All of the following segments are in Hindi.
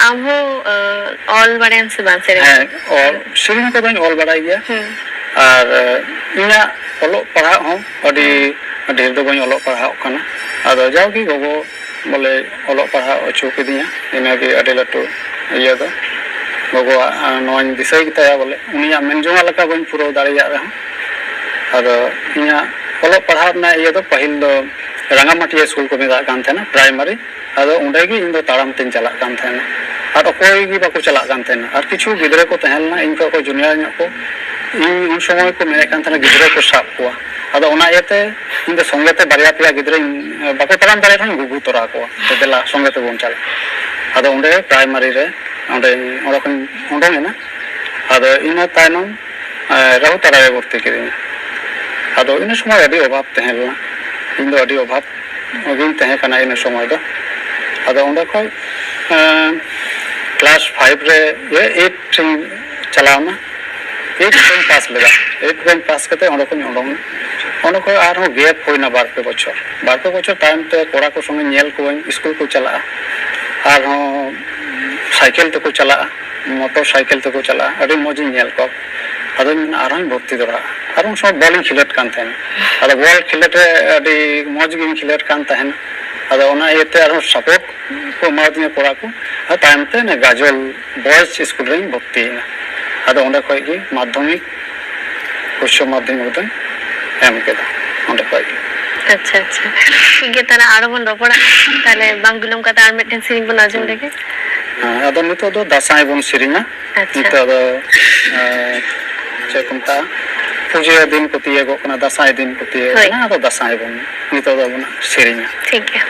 आम हो ऑल बड़े से बात से हाँ और सेरिंग को ऑल बड़ाई गया और इना ऑलो पढ़ा हूँ अड़ी ढेर दो बनी ऑलो पढ़ा करना अदो जाओ कि गोगो बोले ऑलो पढ़ा अचो के दिया इना के अड़ी लटो ये तो गोगो नॉन दिसाई की तया बोले उनिया मेंजोंगा लगा बनी पूरा दाड़ी जा रहा हूँ अदो इना ऑलो पढ़ा ना ये तो पहल दो रंगामाटी स्कूल को मेरा काम था ना प्राइमरी अदो उंडे की इन दो ताराम तीन चला काम था ना और कोई की बाको चला काम था ना और किछु गिदरे को तहलना इनको को जूनियर ᱧᱚᱜ को इन उन समय को मेरे काम था ना गिदरे को साफ हुआ अदो उना येते इन दो संगे ते बारिया पिया गिदरे बाको ताराम दारे था गुगु तोरा को तो देला संगे ते बोन चला अदो उंडे प्राइमरी रे उंडे ओरा को उंडे ना अदो इना तायनम राहु तारा भर्ती किदिन अदो इन समय अभी अभाव तहलना इन दो अभी अभाव गिन तहे कना इन समय दो अदो उंडे को क्लास 5 रे ये 8 चलावना 8 रैंक पास लेगा 8 रैंक पास करते उंडे को उंडोंग उंडे को आर हो गैप होइना बार पे बछर टाइम ते कोड़ा को संगे नेल को स्कूल को चला आर हो साइकिल ते को चला मोटरसाइकिल ते को चला अभी मौज नेल को अदो आर हो भर्ती दरा आर उन सब बॉलिंग खिलत कान थे अदो बॉल खिलत रे अभी मौज गिन खिलत कान तहन अदो उना येते आर सपोर्ट को मादिया कोड़ा को टाइम ते ने गाजल बॉयज स्कूल रे भर्ती ना अदो उंडे खय की माध्यमिक उच्च माध्यमिक दो एम केदा उंडे खय अच्छा अच्छा ठीक है तारा आरो बन रोपड़ा ताले बांग बिलम का तार मिटन सिरिंग बन आजम लेके हां अदो नितो दो दासाई बन सिरिंगा नितो दो चेकुंता पूजा दिन को तिये गो कना दासाई दिन को तिये ना तो दासाई बन नितो दो बना सिरिंगा ठीक है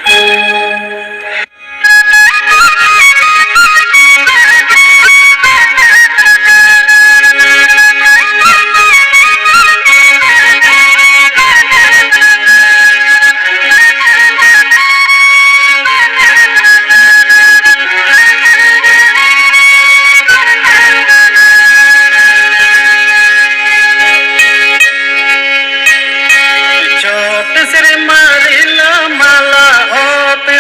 मारिला माला होते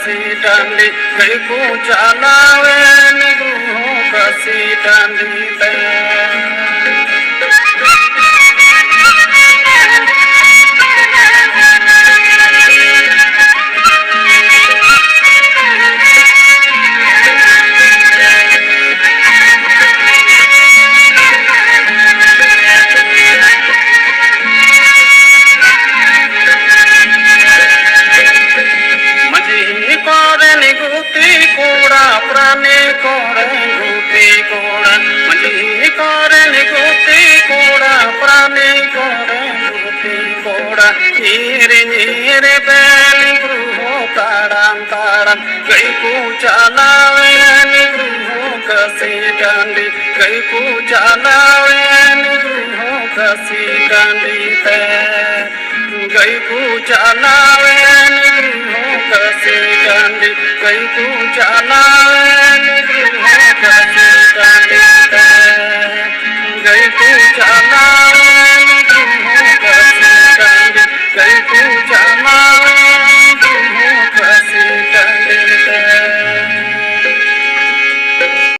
kasi tandi kai ku chalawe ni guru kasi tandi te प्राणे कोड़ा गुटी कोड़ा मजी कोरन गुटी कोड़ा प्राणे कोड़ा गुटी कोड़ा नीरे नीरे बैल गुरु ताड़ाम ताड़ाम कई को चलावे गुरु कसी डांडी कई को चलावे गुरु कसी डांडी ते कई को चलावे गुरु कसी डांडी कई को चलावे गई को चला